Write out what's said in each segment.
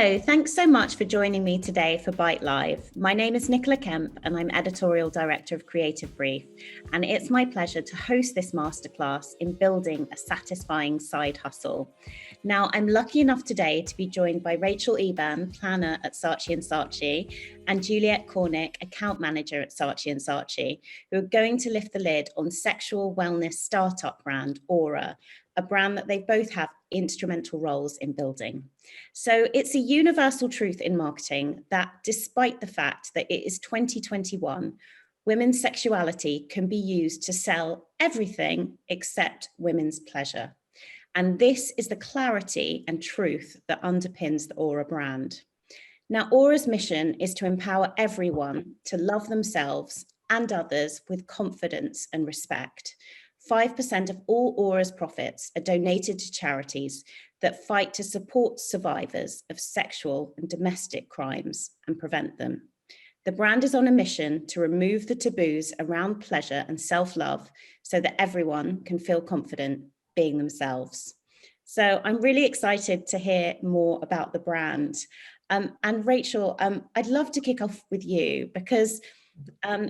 Hello, thanks so much for joining me today for Bite Live. My name is Nicola Kemp and I'm Editorial Director of Creative Brief, and it's my pleasure to host this masterclass in building a satisfying side hustle. Now, I'm lucky enough today to be joined by Rachel Eban, planner at Saatchi Saatchi, and Juliet Cornick, account manager at Saatchi Saatchi, who are going to lift the lid on sexual wellness startup brand Aura, a brand that they both have instrumental roles in building. So it's a universal truth in marketing that despite the fact that it is 2021, women's sexuality can be used to sell everything except women's pleasure. And this is the clarity and truth that underpins the Aura brand. Now, Aura's mission is to empower everyone to love themselves and others with confidence and respect. 5% of all Aura's profits are donated to charities that fight to support survivors of sexual and domestic crimes and prevent them. The brand is on a mission to remove the taboos around pleasure and self-love so that everyone can feel confident being themselves. So I'm really excited to hear more about the brand. And Rachel, I'd love to kick off with you because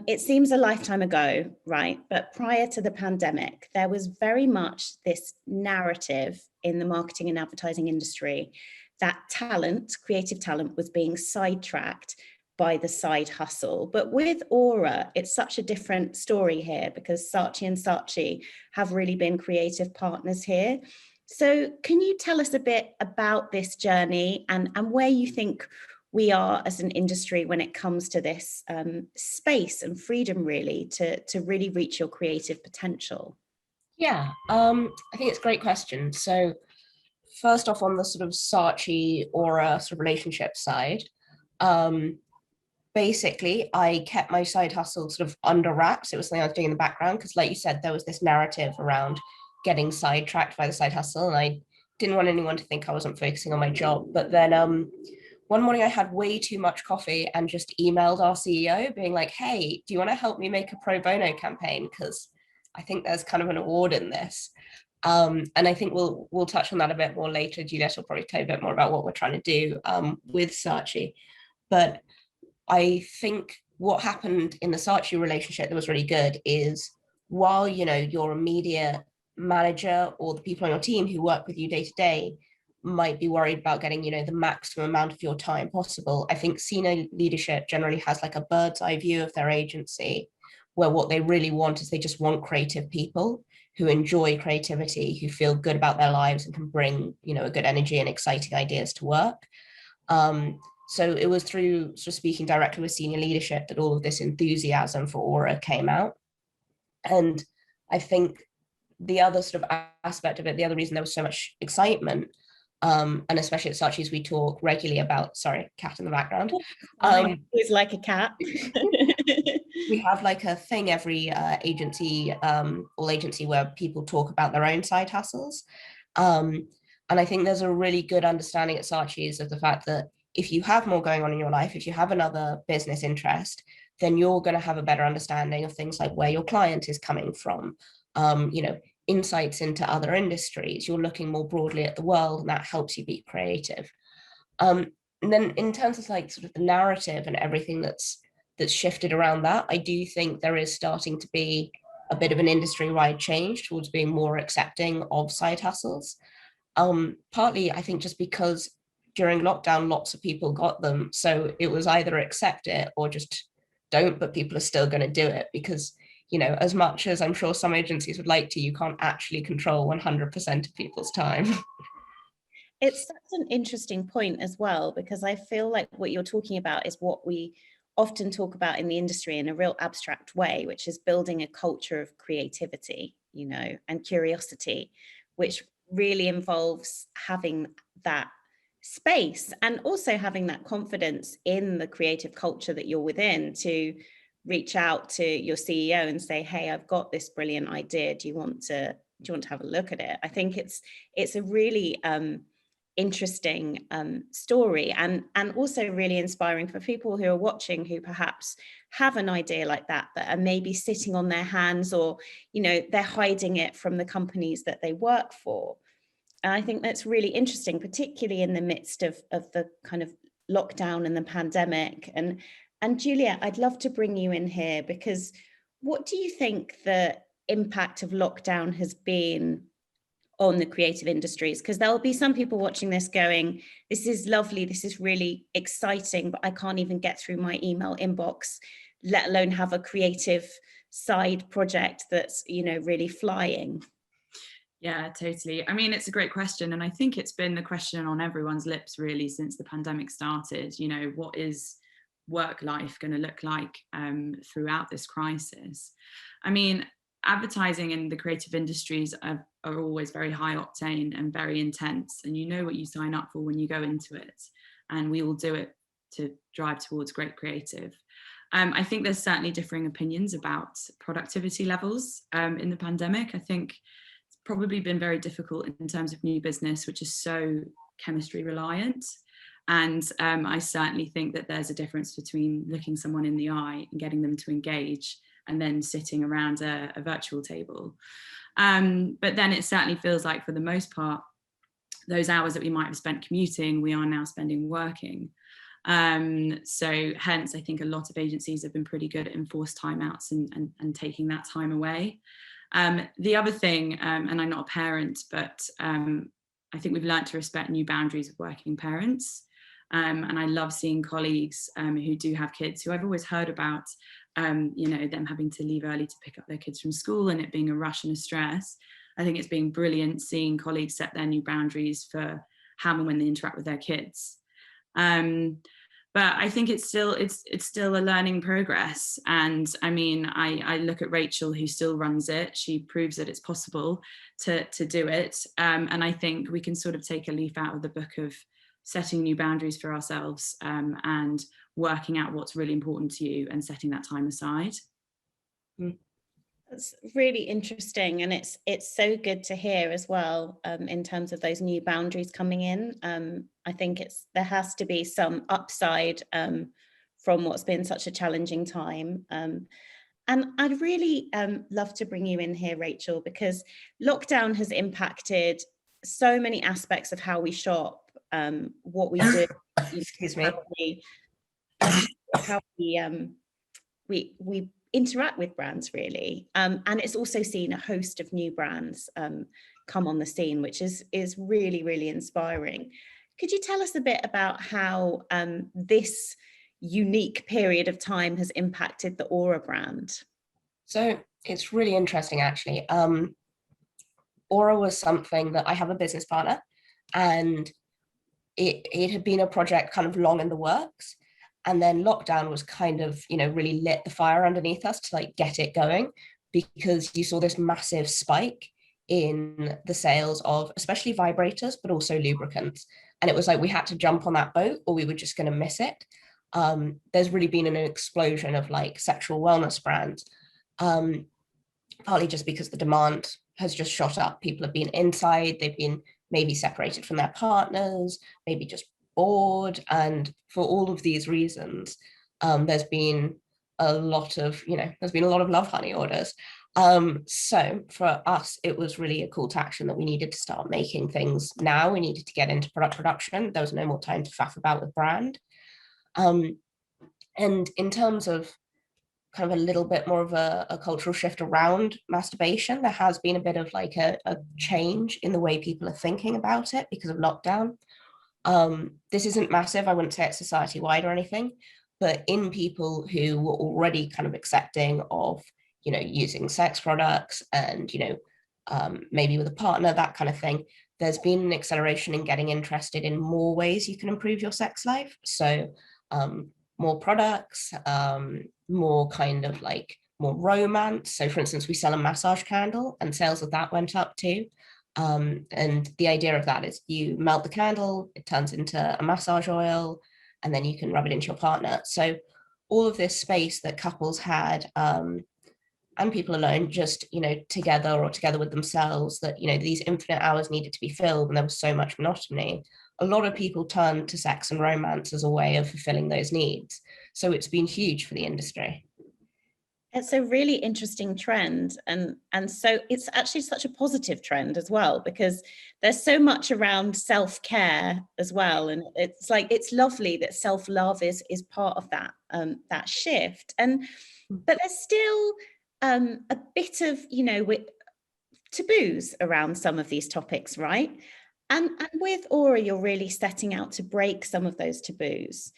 it seems a lifetime ago, right? But prior to the pandemic, there was very much this narrative in the marketing and advertising industry that talent, creative talent, was being sidetracked by the side hustle. But with Aura, it's such a different story here because Saatchi Saatchi have really been creative partners here. So can you tell us a bit about this journey and where you think we are as an industry when it comes to this space and freedom really to really reach your creative potential? Yeah, I think it's a great question. So first off, on the sort of Saatchi Aura sort of relationship side, basically I kept my side hustle sort of under wraps. It was something I was doing in the background because like you said, there was this narrative around getting sidetracked by the side hustle and I didn't want anyone to think I wasn't focusing on my job. But then one morning I had way too much coffee and just emailed our CEO being like, hey, do you want to help me make a pro bono campaign? Because I think there's kind of an award in this. And I think we'll touch on that a bit more later. Juliet will probably tell you a bit more about what we're trying to do with Saatchi. But I think what happened in the Saatchi relationship that was really good is while, you know, your immediate manager or the people on your team who work with you day to day might be worried about getting, you know, the maximum amount of your time possible. I think senior leadership generally has like a bird's eye view of their agency, where what they really want is they just want creative people who enjoy creativity, who feel good about their lives and can bring, you know, a good energy and exciting ideas to work. So it was through sort of speaking directly with senior leadership that all of this enthusiasm for Aura came out. And I think the other sort of aspect of it, the other reason there was so much excitement, and especially at Saatchi's, we talk regularly about, sorry, cat in the background. Always like a cat. We have like a thing every agency, all agency where people talk about their own side hustles. And I think there's a really good understanding at Saatchi's of the fact that if you have more going on in your life, if you have another business interest, then you're going to have a better understanding of things like where your client is coming from, you know, insights into other industries. You're looking more broadly at the world, and that helps you be creative. And then in terms of like sort of the narrative and everything that's shifted around that, I do think there is starting to be a bit of an industry-wide change towards being more accepting of side hustles. Partly, I think, just because during lockdown, lots of people got them. So it was either accept it or just don't, but people are still going to do it because, you know, as much as I'm sure some agencies would like to, you can't actually control 100% of people's time. It's such an interesting point as well, because I feel like what you're talking about is what we often talk about in the industry in a real abstract way, which is building a culture of creativity, you know, and curiosity, which really involves having that space and also having that confidence in the creative culture that you're within to reach out to your CEO and say, hey, I've got this brilliant idea. Do you want to have a look at it? I think it's a really interesting story and also really inspiring for people who are watching who perhaps have an idea like that but are maybe sitting on their hands, or, you know, they're hiding it from the companies that they work for. And I think that's really interesting, particularly in the midst of the kind of lockdown and the pandemic. And Juliet, I'd love to bring you in here, because what do you think the impact of lockdown has been on the creative industries? Because there'll be some people watching this going, this is lovely, this is really exciting, but I can't even get through my email inbox, let alone have a creative side project that's, you know, really flying. Yeah, totally. I mean, it's a great question. And I think it's been the question on everyone's lips really since the pandemic started. You know, what is work life going to look like throughout this crisis? I mean, advertising in the creative industries are always very high octane and very intense. And you know what you sign up for when you go into it. And we all do it to drive towards great creative. I think there's certainly differing opinions about productivity levels in the pandemic. I think probably been very difficult in terms of new business, which is so chemistry reliant. And I certainly think that there's a difference between looking someone in the eye and getting them to engage and then sitting around a virtual table. But then it certainly feels like, for the most part, those hours that we might have spent commuting, we are now spending working. So hence, I think a lot of agencies have been pretty good at enforced timeouts and taking that time away. The other thing, and I'm not a parent, but I think we've learned to respect new boundaries of working parents. And I love seeing colleagues who do have kids, who I've always heard about, you know, them having to leave early to pick up their kids from school and it being a rush and a stress. I think it's been brilliant seeing colleagues set their new boundaries for how and when they interact with their kids. But I think it's still a learning progress. And I mean, I look at Rachel, who still runs it. She proves that it's possible to do it. And I think we can sort of take a leaf out of the book of setting new boundaries for ourselves and working out what's really important to you and setting that time aside. That's really interesting, and it's so good to hear as well in terms of those new boundaries coming in. I think there has to be some upside from what's been such a challenging time. And I'd really love to bring you in here, Rachel, because lockdown has impacted so many aspects of how we shop, what we do. Excuse me. How we interact with brands, really. And it's also seen a host of new brands come on the scene, which is really, really inspiring. Could you tell us a bit about how this unique period of time has impacted the Aura brand? So it's really interesting, actually. Aura was something that I have a business partner, and it had been a project kind of long in the works. And then lockdown was kind of, you know, really lit the fire underneath us to like get it going, because you saw this massive spike in the sales of especially vibrators, but also lubricants. And it was like we had to jump on that boat or we were just going to miss it. There's really been an explosion of like sexual wellness brands, partly just because the demand has just shot up. People have been inside, they've been maybe separated from their partners, maybe just bored, and for all of these reasons there's been a lot of love honey orders. So for us, it was really a call to action that we needed to start making things now. We needed to get into product production. There was no more time to faff about with brand. And in terms of kind of a little bit more of a cultural shift around masturbation, there has been a bit of like a change in the way people are thinking about it because of lockdown. This isn't massive. I wouldn't say it's society-wide or anything, but in people who were already kind of accepting of, you know, using sex products and, you know, maybe with a partner, that kind of thing, there's been an acceleration in getting interested in more ways you can improve your sex life. So more products, more kind of like more romance. So for instance, we sell a massage candle and sales of that went up too. And the idea of that is you melt the candle, it turns into a massage oil, and then you can rub it into your partner. So all of this space that couples had, and people alone, just, you know, together or together with themselves, that, you know, these infinite hours needed to be filled and there was so much monotony. A lot of people turned to sex and romance as a way of fulfilling those needs. So it's been huge for the industry. It's a really interesting trend, and so it's actually such a positive trend as well, because there's so much around self-care as well, and it's like it's lovely that self-love is part of that that shift. And but there's still a bit of, you know, with taboos around some of these topics, right? And with Aura, you're really setting out to break some of those taboos.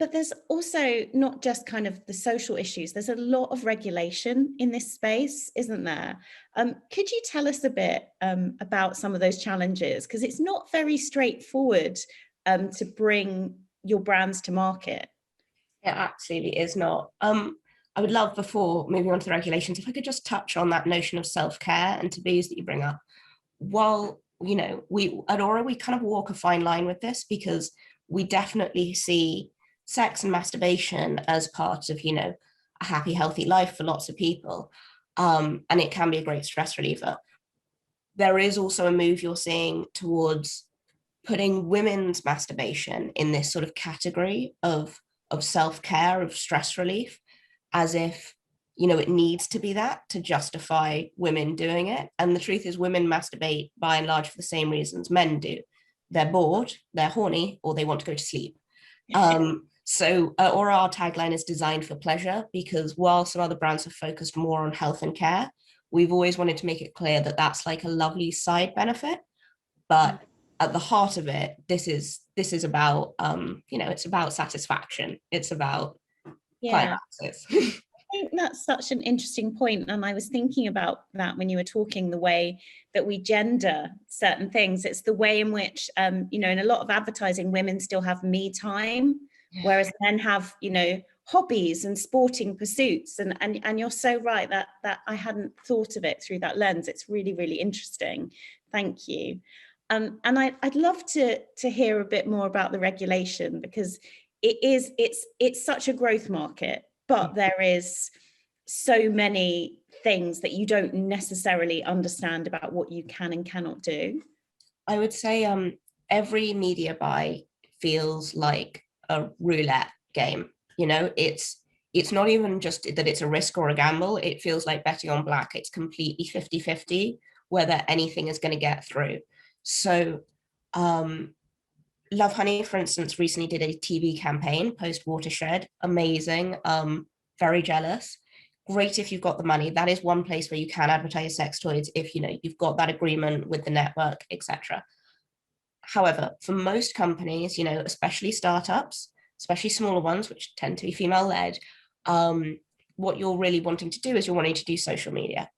But there's also not just kind of the social issues, there's a lot of regulation in this space, isn't there? Could you tell us a bit about some of those challenges? Because it's not very straightforward to bring your brands to market. It absolutely is not. I would love, before moving on to the regulations, if I could just touch on that notion of self-care and taboos that you bring up. While, you know, we at Aura, we kind of walk a fine line with this, because we definitely see sex and masturbation as part of, you know, a happy, healthy life for lots of people. And it can be a great stress reliever. There is also a move you're seeing towards putting women's masturbation in this sort of category of self-care, of stress relief, as if, you know, it needs to be that to justify women doing it. And the truth is, women masturbate by and large for the same reasons men do. They're bored, they're horny, or they want to go to sleep. Or our tagline is designed for pleasure, because while some other brands have focused more on health and care, we've always wanted to make it clear that that's like a lovely side benefit. But at the heart of it, this is about, you know, it's about satisfaction. It's about climaxes. I think that's such an interesting point, and I was thinking about that when you were talking, the way that we gender certain things. It's the way in which, you know, in a lot of advertising, women still have me time, whereas men have, you know, hobbies and sporting pursuits. And you're so right that I hadn't thought of it through that lens. It's really, really interesting. Thank you. And I'd love to hear a bit more about the regulation, because it's such a growth market, but there is so many things that you don't necessarily understand about what you can and cannot do. I would say every media buy feels like a roulette game. You know, it's not even just that it's a risk or a gamble. It feels like betting on black. It's completely 50-50 whether anything is going to get through. So Love Honey, for instance, recently did a TV campaign post Watershed. Amazing. Very jealous. Great if you've got the money. That is one place where you can advertise sex toys if, you know, you've got that agreement with the network, etc. However, for most companies, you know, especially startups, especially smaller ones, which tend to be female-led, what you're really wanting to do is you're wanting to do social media.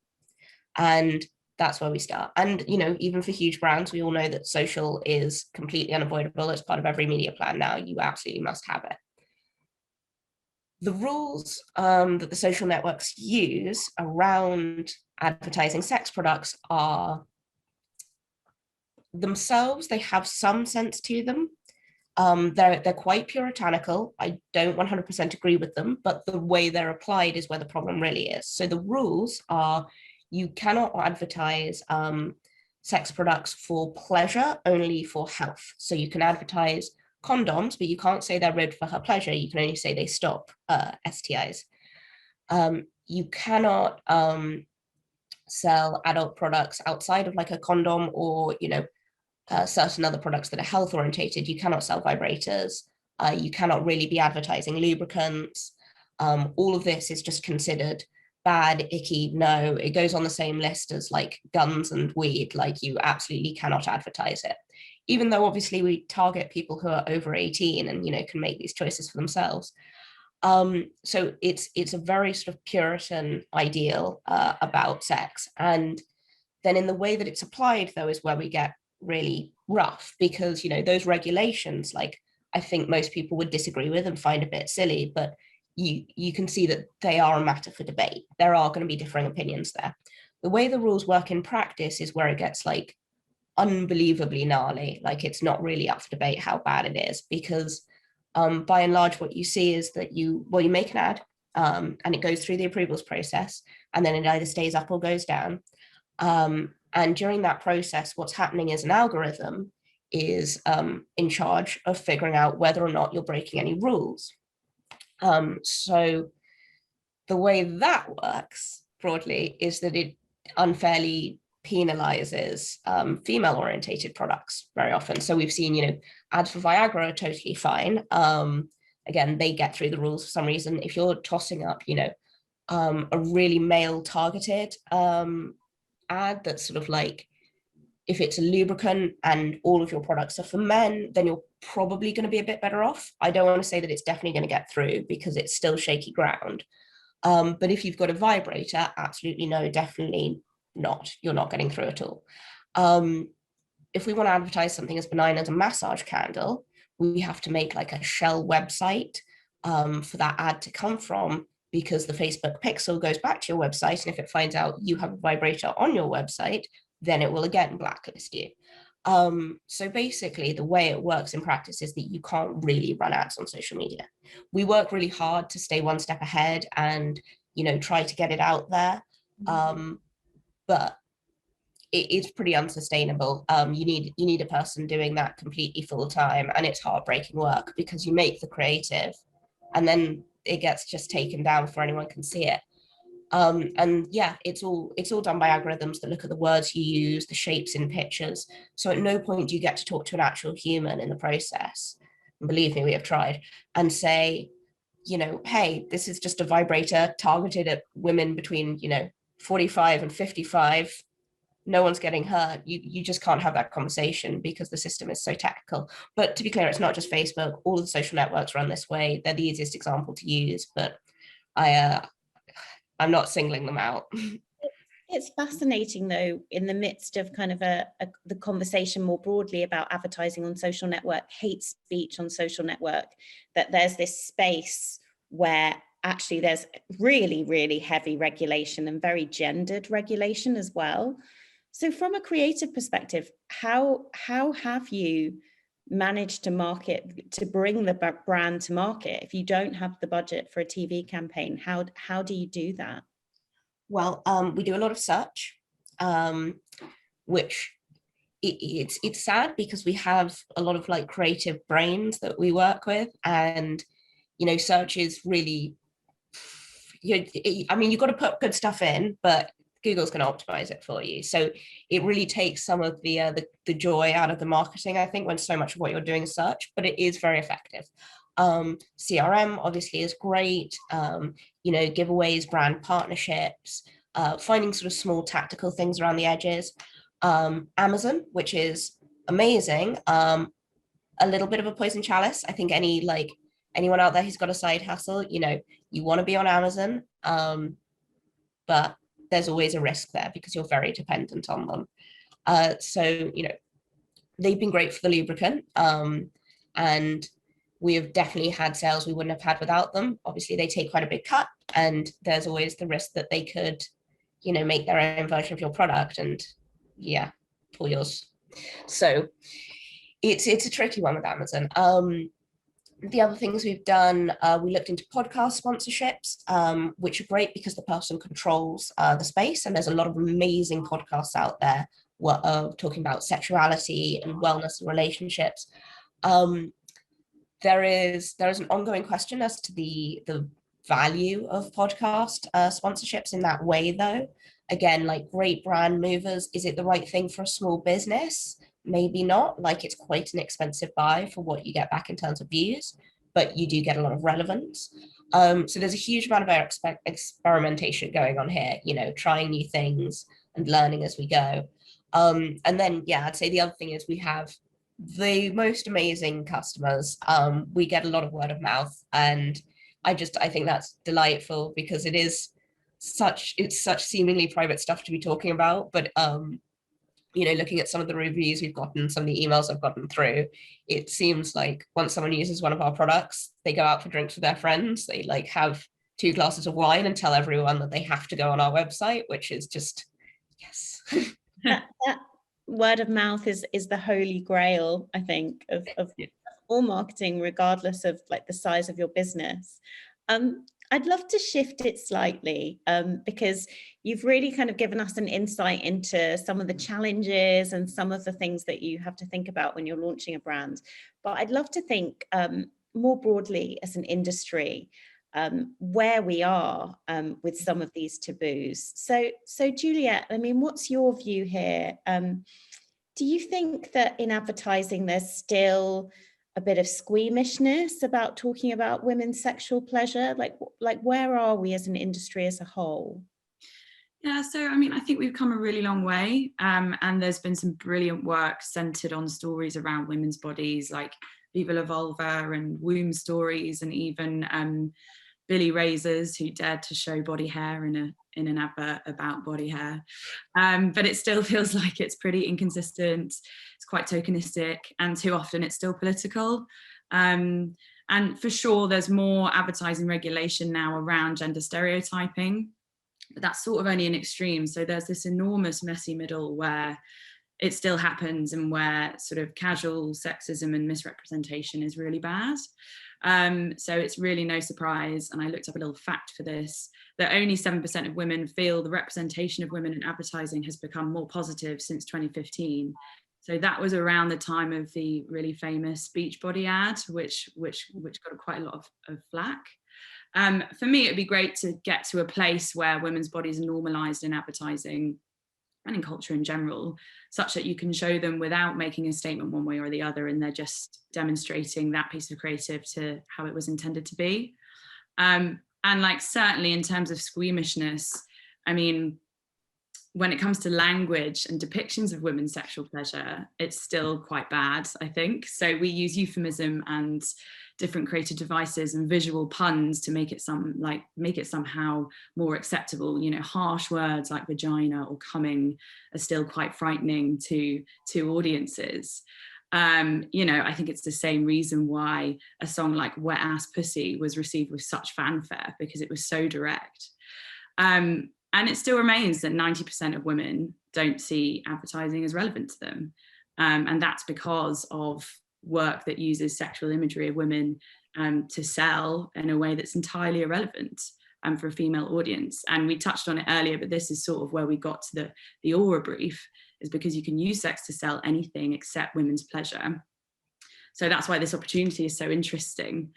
And that's where we start. And, you know, even for huge brands, we all know that social is completely unavoidable. It's part of every media plan now. You absolutely must have it. The rules that the social networks use around advertising sex products are themselves, they have some sense to them. They're quite puritanical. I don't 100% agree with them, but the way they're applied is where the problem really is. So the rules are, you cannot advertise sex products for pleasure, only for health. So you can advertise condoms, but you can't say they're ribbed for her pleasure. You can only say they stop STIs. You cannot sell adult products outside of like a condom, or, you know, certain other products that are health orientated. You cannot sell vibrators. You cannot really be advertising lubricants. All of this is just considered bad, icky. No, it goes on the same list as like guns and weed. Like, you absolutely cannot advertise it, even though obviously we target people who are over 18 and, you know, can make these choices for themselves. So it's a very sort of Puritan ideal about sex. And then in the way that it's applied, though, is where we get really rough, because, you know, those regulations, like, I think most people would disagree with and find a bit silly, but you can see that they are a matter for debate. There are going to be differing opinions there. The way the rules work in practice is where it gets like unbelievably gnarly. Like, it's not really up for debate how bad it is, because by and large what you see is that you make an ad, and it goes through the approvals process, and then it either stays up or goes down. And during that process, what's happening is an algorithm is in charge of figuring out whether or not you're breaking any rules. So the way that works broadly is that it unfairly penalizes female orientated products very often. So we've seen, you know, ads for Viagra are totally fine. Again, they get through the rules for some reason. If you're tossing up, you know, a really male targeted ad that's sort of like, if it's a lubricant and all of your products are for men, then you're probably going to be a bit better off. I don't want to say that it's definitely going to get through because it's still shaky ground. But if you've got a vibrator, absolutely no, definitely not. You're not getting through at all. If we want to advertise something as benign as a massage candle, we have to make like a shell website for that ad to come from, because the Facebook pixel goes back to your website. And if it finds out you have a vibrator on your website, then it will again blacklist you. So basically the way it works in practice is that you can't really run ads on social media. We work really hard to stay one step ahead and, you know, try to get it out there. But it's pretty unsustainable. You need a person doing that completely full time, and it's heartbreaking work because you make the creative and then it gets just taken down before anyone can see it. And yeah, it's all done by algorithms that look at the words you use, the shapes in pictures. So at no point do you get to talk to an actual human in the process. And believe me, we have tried, and say, you know, hey, this is just a vibrator targeted at women between, you know, 45 and 55. No one's getting hurt. You just can't have that conversation because the system is so technical. But to be clear, it's not just Facebook. All of the social networks run this way. They're the easiest example to use, but I'm not singling them out. It's fascinating, though, in the midst of kind of the conversation more broadly about advertising on social network, hate speech on social network, that there's this space where actually there's really, really heavy regulation and very gendered regulation as well. So from a creative perspective, how have you managed to bring the brand to market if you don't have the budget for a TV campaign? How do you do that? Well, we do a lot of search, which it's sad because we have a lot of like creative brains that we work with, and you know, search is really, I mean, you've got to put good stuff in, but Google's going to optimize it for you. So it really takes some of the joy out of the marketing, I think, when so much of what you're doing is search, but it is very effective. CRM obviously is great. You know, giveaways, brand partnerships, finding sort of small tactical things around the edges. Amazon, which is amazing. A little bit of a poison chalice. I think anyone out there who's got a side hustle, you know, you want to be on Amazon, but there's always a risk there because you're very dependent on them. So, you know, they've been great for the lubricant, and we have definitely had sales we wouldn't have had without them. Obviously, they take quite a big cut, and there's always the risk that they could, you know, make their own version of your product and, yeah, pull yours. So it's a tricky one with Amazon. The other things we've done, we looked into podcast sponsorships, which are great because the person controls the space, and there's a lot of amazing podcasts out there talking about sexuality and wellness and relationships. There is an ongoing question as to the value of podcast sponsorships in that way, though. Again, like great brand movers, is it the right thing for a small business? Maybe not. Like, it's quite an expensive buy for what you get back in terms of views, but you do get a lot of relevance. So there's a huge amount of experimentation going on here, you know, trying new things and learning as we go. And then, yeah, I'd say the other thing is we have the most amazing customers. We get a lot of word of mouth, and I think that's delightful because it's such seemingly private stuff to be talking about, but you know, looking at some of the reviews we've gotten, some of the emails I've gotten through, it seems like once someone uses one of our products, they go out for drinks with their friends, they like have 2 glasses of wine and tell everyone that they have to go on our website, which is just, yes. that word of mouth is the holy grail, I think, of all marketing, regardless of like the size of your business. I'd love to shift it slightly, because you've really kind of given us an insight into some of the challenges and some of the things that you have to think about when you're launching a brand. But I'd love to think more broadly as an industry. where we are with some of these taboos. So Juliet, I mean, what's your view here? Do you think that in advertising there's still a bit of squeamishness about talking about women's sexual pleasure? Like where are we as an industry as a whole? Yeah, so I mean, I think we've come a really long way, and there's been some brilliant work centered on stories around women's bodies, like Viva La Vulva and womb stories, and even Billy Razors, who dared to show body hair in an advert about body hair. But it still feels like it's pretty inconsistent. It's quite tokenistic, and too often it's still political. And for sure, there's more advertising regulation now around gender stereotyping, but that's sort of only an extreme. So there's this enormous messy middle where it still happens and where sort of casual sexism and misrepresentation is really bad. So it's really no surprise, and I looked up a little fact for this, that only 7% of women feel the representation of women in advertising has become more positive since 2015. So that was around the time of the really famous Beachbody ad, which got quite a lot of flack. For me, it'd be great to get to a place where women's bodies are normalized in advertising and in culture in general, such that you can show them without making a statement one way or the other, and they're just demonstrating that piece of creative to how it was intended to be. And like, certainly in terms of squeamishness, I mean, when it comes to language and depictions of women's sexual pleasure, it's still quite bad, I think. So we use euphemism and different creative devices and visual puns to make it somehow more acceptable. You know, harsh words like vagina or coming are still quite frightening to audiences. You know, I think it's the same reason why a song like Wet Ass Pussy was received with such fanfare, because it was so direct. And it still remains that 90% of women don't see advertising as relevant to them. And that's because of work that uses sexual imagery of women to sell in a way that's entirely irrelevant for a female audience. And we touched on it earlier, but this is sort of where we got to the aura brief, is because you can use sex to sell anything except women's pleasure. So that's why this opportunity is so interesting.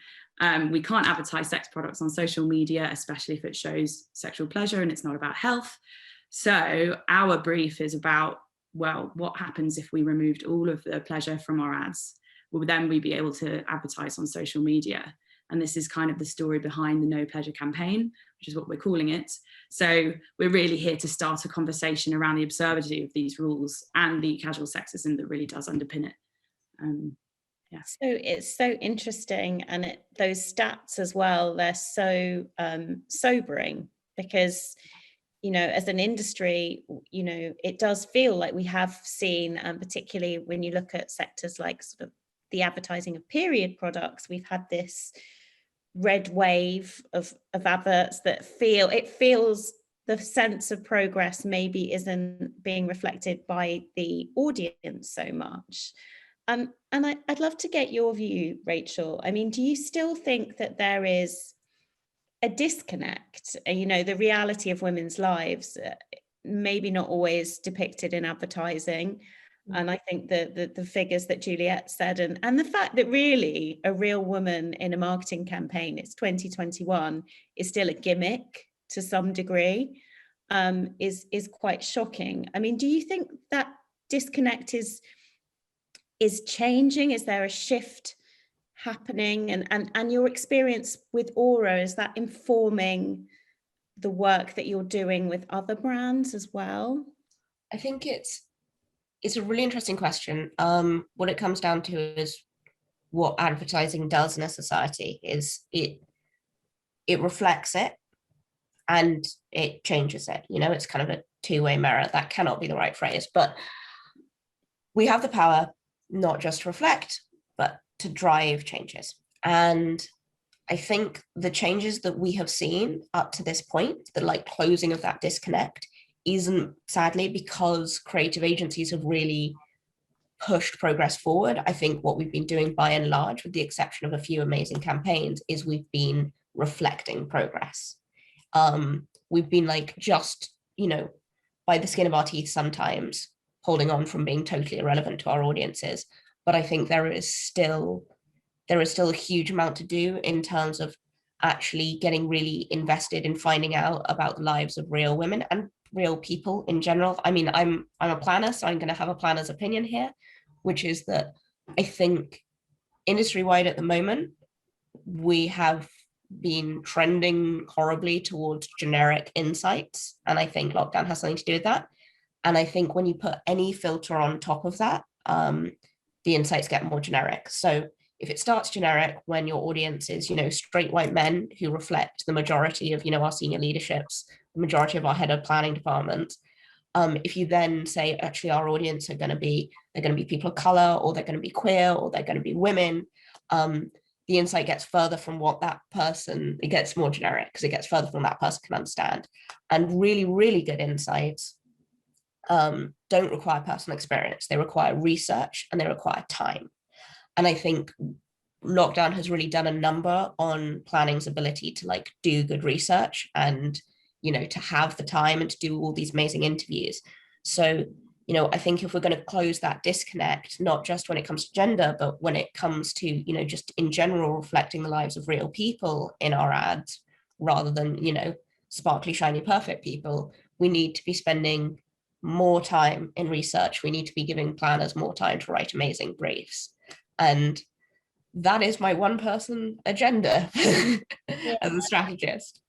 We can't advertise sex products on social media, especially if it shows sexual pleasure and it's not about health. So our brief is about, well, what happens if we removed all of the pleasure from our ads? Will then we be able to advertise on social media? And this is kind of the story behind the No Pleasure campaign, which is what we're calling it. So we're really here to start a conversation around the absurdity of these rules and the casual sexism that really does underpin it. Yeah. So it's so interesting, and those stats as well, they're so sobering, because, you know, as an industry, you know, it does feel like we have seen, particularly when you look at sectors like sort of the advertising of period products, we've had this red wave of adverts that feels the sense of progress maybe isn't being reflected by the audience so much. And I'd love to get your view, Rachel. I mean, do you still think that there is a disconnect? You know, the reality of women's lives, maybe not always depicted in advertising. And I think the figures that Juliet said, and the fact that really a real woman in a marketing campaign, it's 2021, is still a gimmick to some degree, is quite shocking. I mean, do you think that disconnect is changing? Is there a shift happening? And your experience with Aura, is that informing the work that you're doing with other brands as well? I think it's a really interesting question. What it comes down to is what advertising does in a society is it reflects it and it changes it. You know, it's kind of a two-way mirror. That cannot be the right phrase, but we have the power not just to reflect, but to drive changes. And I think the changes that we have seen up to this point, the like closing of that disconnect, isn't sadly because creative agencies have really pushed progress forward. I think what we've been doing by and large, with the exception of a few amazing campaigns, is we've been reflecting progress. We've been like just, you know, by the skin of our teeth sometimes, holding on from being totally irrelevant to our audiences. But I think there is still a huge amount to do in terms of actually getting really invested in finding out about the lives of real women and real people in general. I mean, I'm a planner, so I'm going to have a planner's opinion here, which is that I think industry-wide at the moment, we have been trending horribly towards generic insights. And I think lockdown has something to do with that. And I think when you put any filter on top of that, the insights get more generic. So if it starts generic when your audience is, straight white men who reflect the majority of, our senior leaderships, the majority of our head of planning departments, if you then say, actually, our audience they're going to be people of color, or they're going to be queer, or they're going to be women, the insight gets further from what that person, it gets more generic because it gets further from that person can understand. And really, really good insights don't require personal experience. They require research and they require time. And I think lockdown has really done a number on planning's ability to do good research and, to have the time and to do all these amazing interviews. So, I think if we're going to close that disconnect, not just when it comes to gender, but when it comes to, just in general, reflecting the lives of real people in our ads, rather than, sparkly, shiny, perfect people, we need to be spending more time in research. We need to be giving planners more time to write amazing briefs. And that is my one person agenda as a strategist.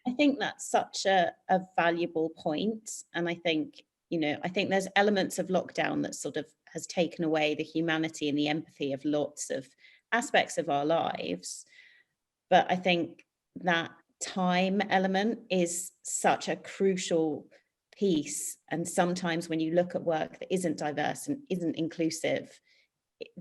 I think that's such a valuable point. And I think, there's elements of lockdown that sort of has taken away the humanity and the empathy of lots of aspects of our lives. But I think that time element is such a crucial piece. And sometimes when you look at work that isn't diverse and isn't inclusive,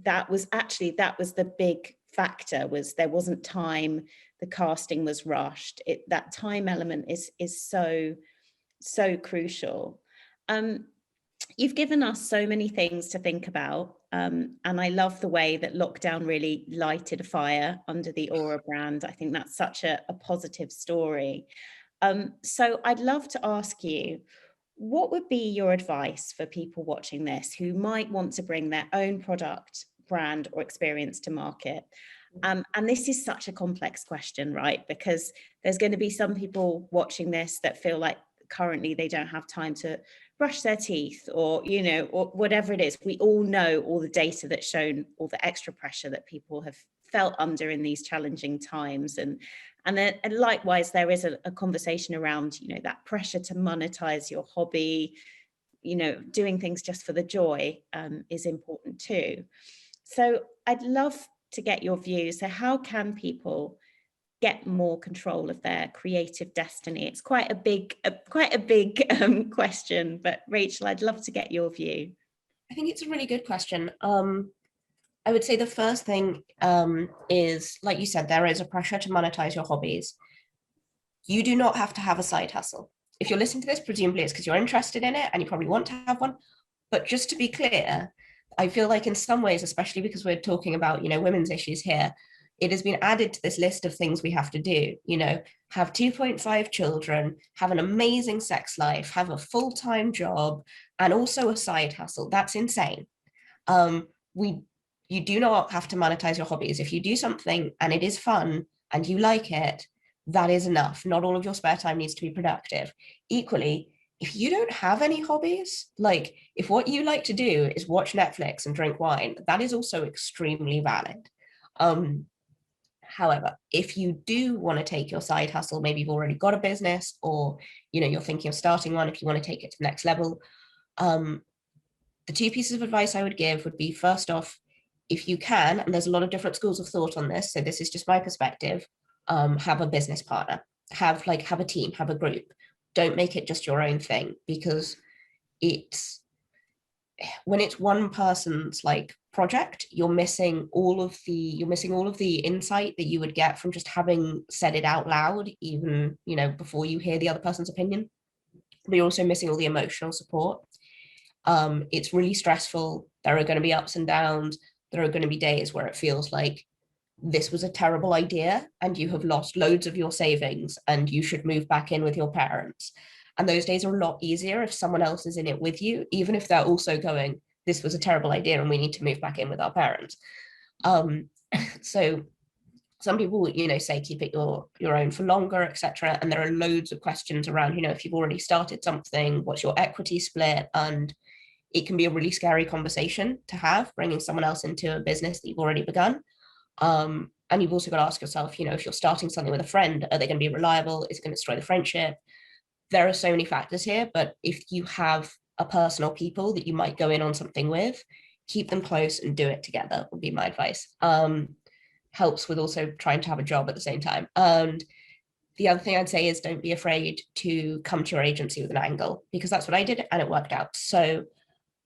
that was the big factor, was there wasn't time, the casting was rushed. That time element is so crucial. You've given us so many things to think about, and I love the way that lockdown really lighted a fire under the Aura brand. I think that's such a positive story. So I'd love to ask you, what would be your advice for people watching this who might want to bring their own product, brand, or experience to market? And this is such a complex question, right? Because there's going to be some people watching this that feel like currently they don't have time to brush their teeth, or, or whatever it is. We all know all the data that's shown all the extra pressure that people have felt under in these challenging times. And likewise, there is a conversation around, that pressure to monetize your hobby, doing things just for the joy is important too. So I'd love to get your views. So how can people get more control of their creative destiny? It's quite a big question, but Rachel, I'd love to get your view. I think it's a really good question. I would say the first thing is, like you said, there is a pressure to monetize your hobbies. You do not have to have a side hustle. If you're listening to this, presumably it's because you're interested in it and you probably want to have one. But just to be clear, I feel like in some ways, especially because we're talking about, women's issues here, it has been added to this list of things we have to do, have 2.5 children, have an amazing sex life, have a full-time job, and also a side hustle. That's insane. You do not have to monetize your hobbies. If you do something and it is fun and you like it, that is enough. Not all of your spare time needs to be productive. Equally, if you don't have any hobbies, like if what you like to do is watch Netflix and drink wine, that is also extremely valid. However, if you do want to take your side hustle, maybe you've already got a business, or you're thinking of starting one, if you want to take it to the next level, the two pieces of advice I would give would be, first off, if you can, and there's a lot of different schools of thought on this, so this is just my perspective, have a business partner, have a team, have a group. Don't make it just your own thing, because when it's one person's project, you're missing all of the insight that you would get from just having said it out loud, even before you hear the other person's opinion. But you're also missing all the emotional support. It's really stressful. There are going to be ups and downs. There are going to be days where it feels like this was a terrible idea and you have lost loads of your savings and you should move back in with your parents. And those days are a lot easier if someone else is in it with you, even if they're also going, this was a terrible idea and we need to move back in with our parents. So Some people, you know, say keep it your own for longer, etc. And there are loads of questions around, you know, if you've already started something, what's your equity split? And it can be a really scary conversation to have, bringing someone else into a business that you've already begun. And you've also got to ask yourself, you know, if you're starting something with a friend, are they going to be reliable? Is it going to destroy the friendship? There are so many factors here, but if you have a person or people that you might go in on something with, keep them close and do it together would be my advice. Helps with also trying to have a job at the same time. And the other thing I'd say is don't be afraid to come to your agency with an angle, because that's what I did and it worked out. So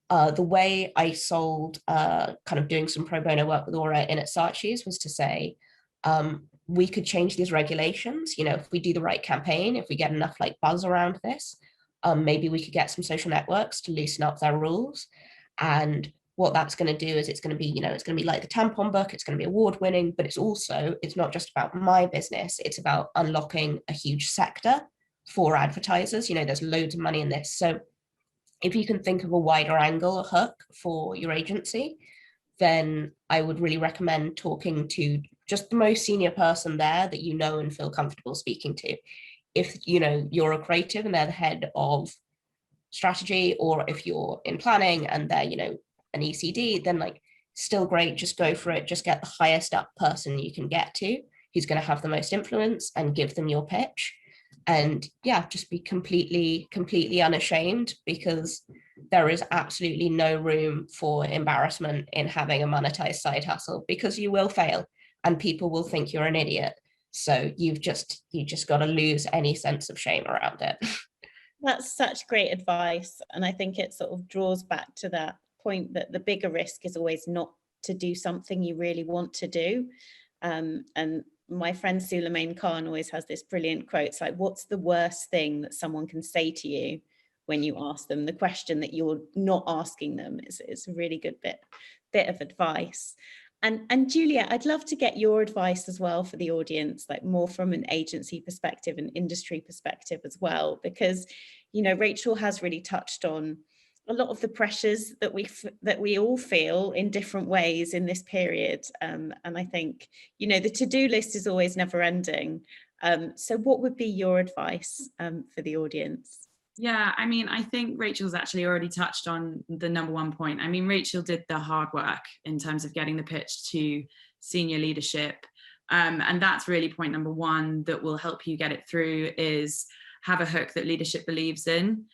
the way I sold kind of doing some pro bono work with Aura in at Saatchi's was to say, we could change these regulations. You know, if we do the right campaign, if we get enough like buzz around this, maybe we could get some social networks to loosen up their rules. And what that's going to do is it's going to be, you know, it's going to be like the tampon book, it's going to be award winning, but it's not just about my business, it's about unlocking a huge sector for advertisers. You know, there's loads of money in this. So if you can think of a wider angle, a hook for your agency, then I would really recommend talking to just the most senior person there that you know and feel comfortable speaking to. If, you know, you're a creative and they're the head of strategy, or if you're in planning and they're, you know, an ECD, then like still great, just go for it. Just get the highest up person you can get to, who's going to have the most influence, and give them your pitch. And yeah, just be completely unashamed, because there is absolutely no room for embarrassment in having a monetized side hustle, because you will fail and people will think you're an idiot. So you just got to lose any sense of shame around it. That's such great advice. And I think it sort of draws back to that point that the bigger risk is always not to do something you really want to do. And my friend Suleiman Khan always has this brilliant quote. It's like, what's the worst thing that someone can say to you when you ask them the question that you're not asking them? It's a really good bit of advice. And Juliet, I'd love to get your advice as well for the audience, like more from an agency perspective and industry perspective as well, because, you know, Rachel has really touched on a lot of the pressures that we all feel in different ways in this period. And I think, you know, the to-do list is always never ending. So what would be your advice for the audience? Yeah, I mean, I think Rachel's actually already touched on the number one point. I mean, Rachel did the hard work in terms of getting the pitch to senior leadership. And that's really point number one that will help you get it through, is have a hook that leadership believes in,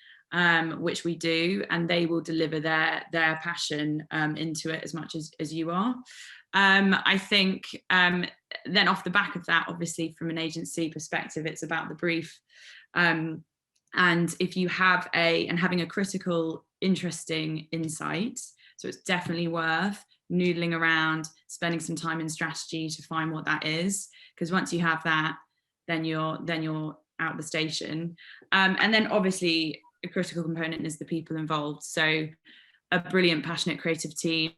which we do, and they will deliver their passion into it as much as you are. I think then off the back of that, obviously from an agency perspective, it's about the brief. And if you have having a critical, interesting insight, so it's definitely worth noodling around, spending some time in strategy to find what that is, because once you have that, then you're out the station. And then obviously a critical component is the people involved. So a brilliant, passionate creative team,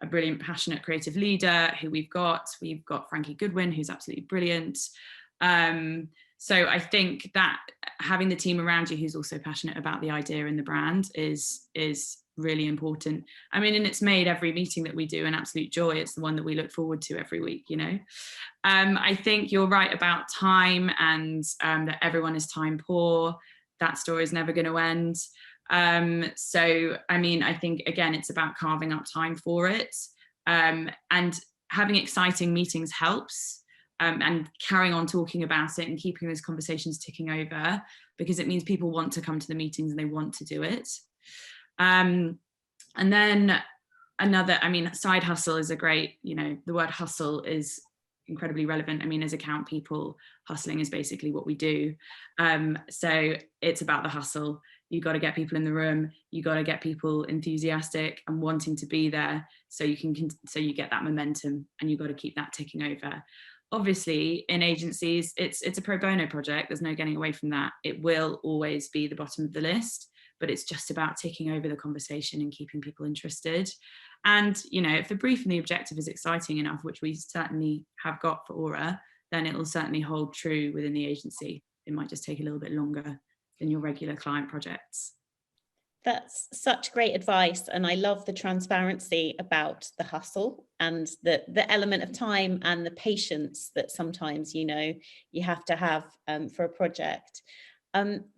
a brilliant, passionate creative leader who we've got Frankie Goodwin, who's absolutely brilliant. So I think that having the team around you who's also passionate about the idea and the brand is really important. I mean, and it's made every meeting that we do an absolute joy. It's the one that we look forward to every week, you know. I think you're right about time, and that everyone is time poor. That story is never going to end. So, I mean, I think, again, it's about carving up time for it. And having exciting meetings helps. And carrying on talking about it and keeping those conversations ticking over, because it means people want to come to the meetings and they want to do it. And then another, I mean, side hustle is a great, you know, the word hustle is incredibly relevant. I mean, as account people, hustling is basically what we do. So it's about the hustle. You got to get people in the room. You got to get people enthusiastic and wanting to be there, so you get that momentum, and you got to keep that ticking over. Obviously, in agencies, it's a pro bono project. There's no getting away from that. It will always be the bottom of the list, but it's just about ticking over the conversation and keeping people interested. And, you know, if the brief and the objective is exciting enough, which we certainly have got for Aura, then it will certainly hold true within the agency. It might just take a little bit longer than your regular client projects. That's such great advice, and I love the transparency about the hustle and the element of time and the patience that sometimes, you know, you have to have for a project.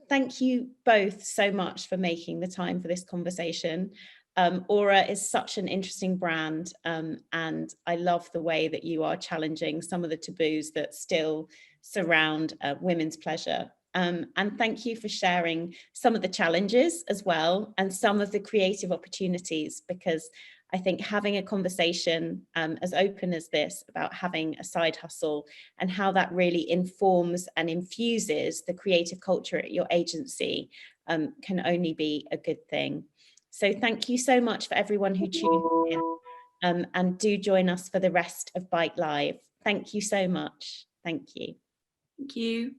Thank you both so much for making the time for this conversation. Aura is such an interesting brand, and I love the way that you are challenging some of the taboos that still surround women's pleasure. And thank you for sharing some of the challenges as well and some of the creative opportunities, because I think having a conversation as open as this about having a side hustle and how that really informs and infuses the creative culture at your agency can only be a good thing. So thank you so much for everyone who tuned in, and do join us for the rest of Bite Live. Thank you so much. Thank you. Thank you.